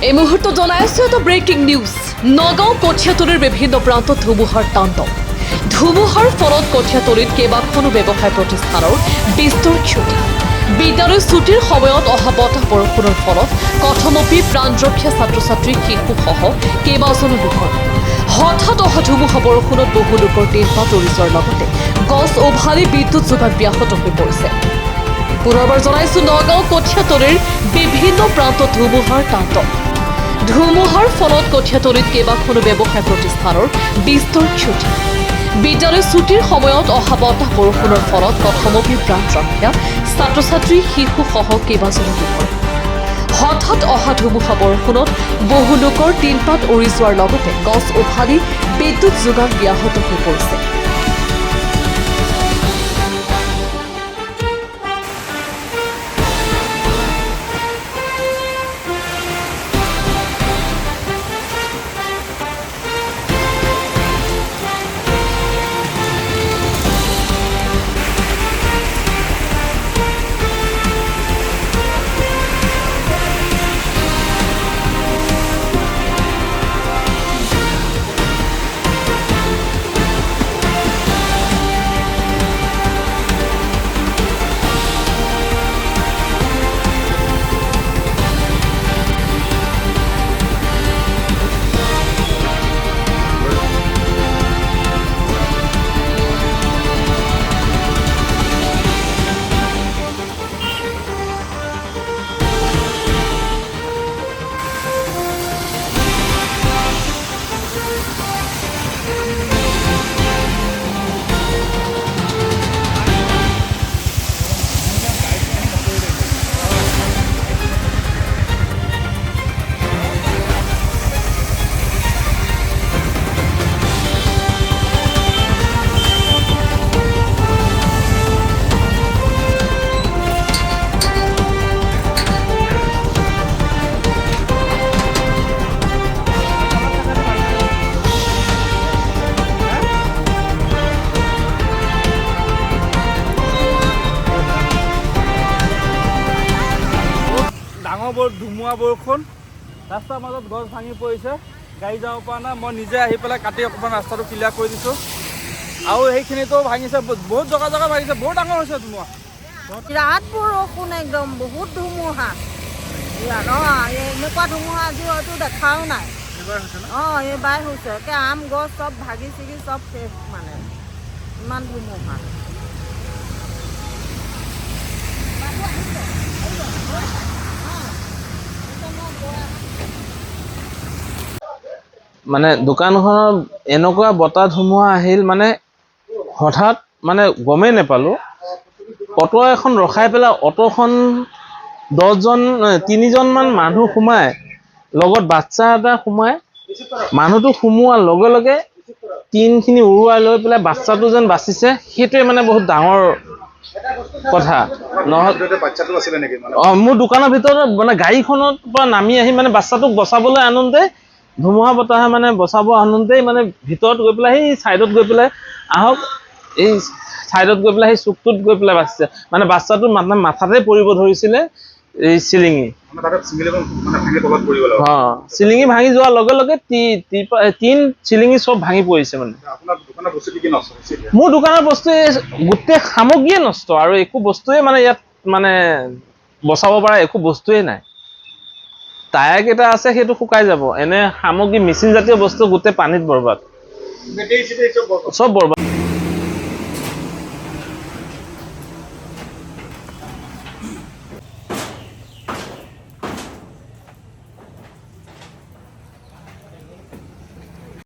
এই মুহূৰ্তে জনাইছো এটা ব্ৰেকিং নিউজ। নগাঁও কঠিয়াতলীৰ বিভিন্ন প্ৰান্তত ধুমুহাৰ তাণ্ডৱ। ধুমুহাৰ ফলত কঠিয়াতলীত কেইবাখনো ব্যৱসায় প্ৰতিষ্ঠানৰ বিস্তৰ ক্ষতি। বিদ্যালয় ছুটিৰ সময়ত অহা বতাহ বৰষুণৰ ফলত কথমপি প্ৰাণৰক্ষা ছাত্ৰ ছাত্ৰী শিশুসহ কেইবাজনো লোকৰ হঠাৎ অহা ধুমুহা বৰষুণত বহু লোকৰ টিনপাত উৰি যোৱাৰ লগতে গছ উভালি বিদ্যুৎ যোগান ব্যাহত হৈ পৰিছে। পুনৰবাৰ জনাইছো নগাঁও কঠিয়াতলীৰ বিভিন্ন প্ৰান্তত ধুমুহাৰ তাণ্ডৱ। ধুমুহাৰ ফলত কঠিয়াতলীত কেইবাখনো ব্যৱসায় প্ৰতিষ্ঠানৰ বিস্তৰ ক্ষতি। বিদ্যালয় ছুটিৰ সময়ত অহা বতাহ বৰষুণৰ ফলত কথমপি প্ৰাণ ৰক্ষা ছাত্ৰ ছাত্ৰী শিশুসহ কেইবাজনো লোকৰ হঠাৎ অহা ধুমুহা বৰষুণত বহু লোকৰ টিনপাত উৰি যোৱাৰ লগতে গছ উভালি বিদ্যুৎ যোগান ব্যাহত হৈ পৰিছে। ধুমুহা বৰষুণ ৰাস্তাৰ মাজত গছ ভাঙি পৰিছে, গাড়ী যাব পৰা নাই। মই নিজে আহি পেলাই কাটি অকণমান ৰাস্তাটো ক্লিয়াৰ কৰি দিছোঁ। আৰু সেইখিনিতো ভাঙিছে, বহুত জেগা ভাঙিছে, বহুত ডাঙৰ হৈছে ধুমুহা। বিৰাট বৰষুণ, একদম বহুত ধুমুহা। এনেকুৱা ধুমুহা আজি হয়তো দেখাও নাই। এইবাৰ হৈছে একে আম গছ চব ভাগি ছিগি চব শেষ, মানে ইমান ধুমুহা। মানে দোকানখনৰ এনেকুৱা বতাহ ধুমুহা আহিল, মানে হঠাৎ মানে গমেই নাপালোঁ। অটো এখন ৰখাই পেলাই অটোখন 3জনমান মানুহ সোমাই, লগত বাচ্চা এটা সোমাই, মানুহটো সোমোৱাৰ লগে লগে টিনখিনি উৰুৱাই লৈ পেলাই বাচ্চাটো যেন বাচিছে, সেইটোৱে মানে বহুত ডাঙৰ কথা। মোৰ দোকানৰ ভিতৰত মানে গাড়ীখনৰ পৰা নামি আহি মানে বাচ্চাটোক বচাবলৈ আনোতে, ধুমুহা বতাহে মানে বচাব আনোতেই মানে ভিতৰত গৈ পেলাই সেই ছাইডত গৈ পেলাই এই ছাইডত গৈ পেলাই সেই চুকটোত গৈ পেলাই বাচিছে। মানে বাচ্চাটো মাথাতে পৰিব ধৰিছিলে এই চিলিঙি। চিলিঙি ভাঙি যোৱাৰ লগে লগে টিন চিলিঙি চব ভাঙি পৰিছে। মানে মোৰ দোকানৰ বস্তু গোটেই সামগ্ৰীয়ে নষ্ট, আৰু একো বস্তুৱে মানে ইয়াত মানে বচাব পৰা একো বস্তুৱে নাই। টায়াৰ কেইটা আছে সেইটো শুকাই যাব, এনে সামগ্ৰী মেচিন জাতীয় বস্তু গোটেই পানীত বৰবাদ, চব বৰবাদ।